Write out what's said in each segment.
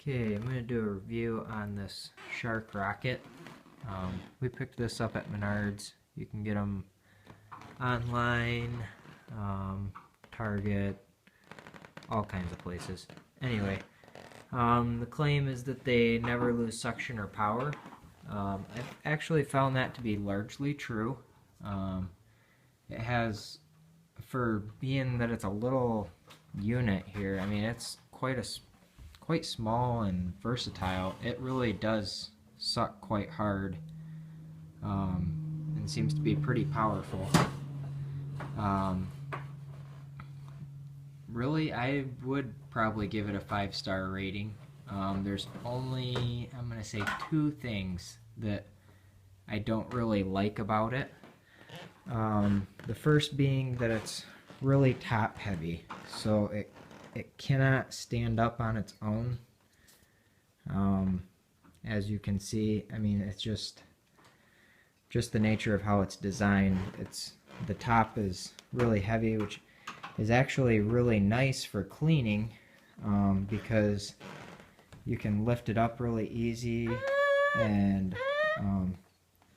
Okay, I'm going to do a review on this Shark Rocket. We picked this up at Menards. You can get them online, Target, all kinds of places. Anyway, the claim is that they never lose suction or power. I've actually found that to be largely true. It has, for being that it's a little unit here, I mean it's quite small and versatile. It really does suck quite hard, and seems to be pretty powerful. Really, I would probably give it a 5-star rating. There's only, I'm going to say, 2 things that I don't really like about it. The first being that it's really top heavy, so it cannot stand up on its own. As you can see, I mean, it's just the nature of how it's designed. The top is really heavy, which is actually really nice for cleaning, because you can lift it up really easy, and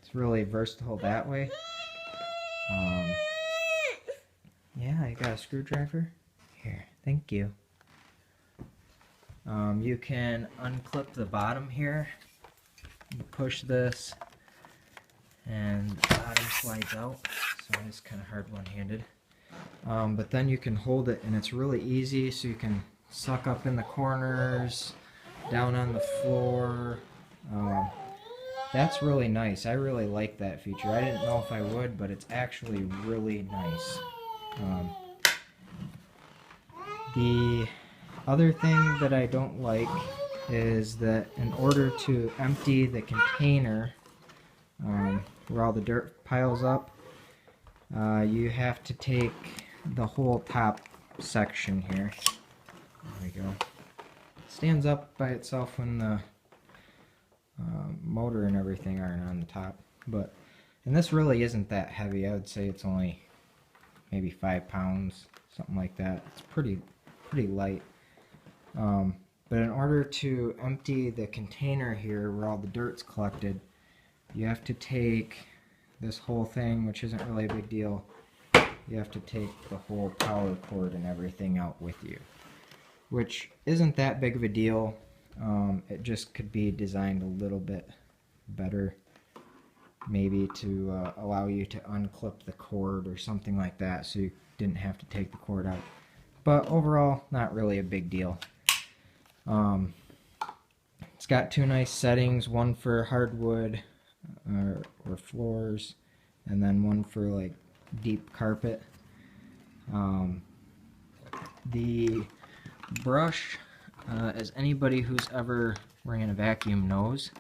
it's really versatile that way. Yeah, you got a screwdriver? Here, thank you. You can unclip the bottom here. You push this, and the bottom slides out, so it's kind of hard one-handed. But then you can hold it, and it's really easy, so you can suck up in the corners, down on the floor. That's really nice. I really like that feature. I didn't know if I would, but it's actually really nice. The other thing that I don't like is that in order to empty the container, where all the dirt piles up, you have to take the whole top section here. There we go. It stands up by itself when the motor and everything aren't on the top, and this really isn't that heavy. I would say it's only maybe 5 pounds, something like that. It's pretty light. But in order to empty the container here where all the dirt's collected, you have to take this whole thing, which isn't really a big deal. You have to take the whole power cord and everything out with you, which isn't that big of a deal. It just could be designed a little bit better, maybe to allow you to unclip the cord or something like that, so you didn't have to take the cord out. But overall, not really a big deal. It's got 2 nice settings, one for hardwood or floors, and then one for like deep carpet. The brush, as anybody who's ever ran a vacuum knows,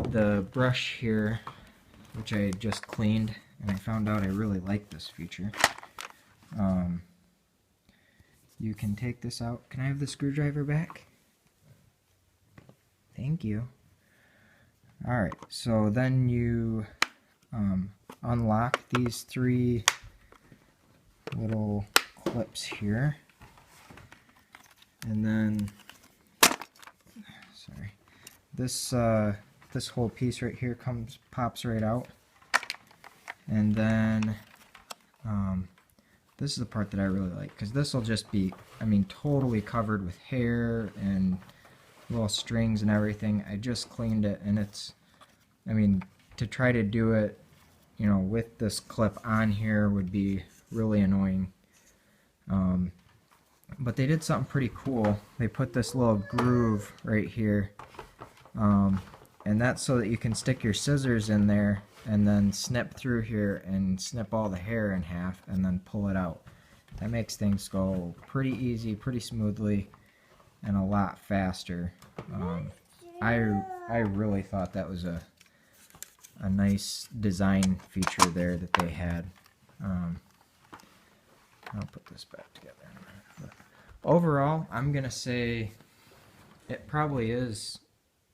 the brush here, which I just cleaned, and I found out I really like this feature. You can take this out. Can I have the screwdriver back? Thank you. Alright, so then you unlock these 3 little clips here, and then, sorry, this whole piece right here pops right out, and then this is the part that I really like, because this will just be, I mean, totally covered with hair and little strings and everything. I just cleaned it, and it's, I mean, to try to do it, you know, with this clip on here would be really annoying. But they did something pretty cool. They put this little groove right here, and that's so that you can stick your scissors in there and then snip through here and snip all the hair in half and then pull it out. That makes things go pretty easy, pretty smoothly, and a lot faster. I really thought that was a nice design feature there that they had. I'll put this back together in a minute. But overall, I'm gonna say it probably is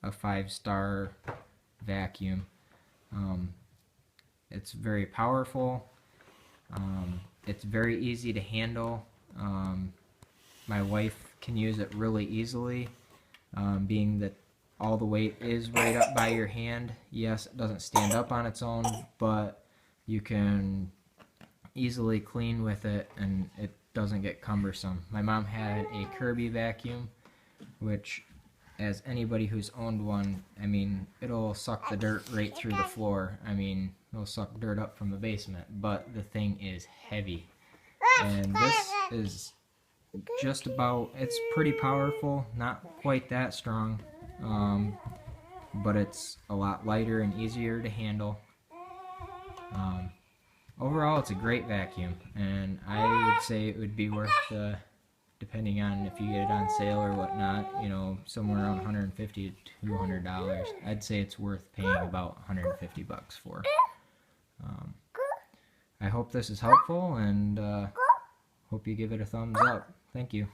a 5-star vacuum. It's very powerful. It's very easy to handle. My wife can use it really easily. being that all the weight is right up by your hand. Yes, it doesn't stand up on its own, but you can easily clean with it and it doesn't get cumbersome. My mom had a Kirby vacuum, which, as anybody who's owned one, I mean, it'll suck the dirt right through the floor. I mean, it'll suck dirt up from the basement, but the thing is heavy. And this is just about, it's pretty powerful, not quite that strong, but it's a lot lighter and easier to handle. Overall, it's a great vacuum, and I would say it would be worth, depending on if you get it on sale or whatnot, you know, somewhere around $150 to $200. I'd say it's worth paying about $150 for. I hope this is helpful, and hope you give it a thumbs up. Thank you.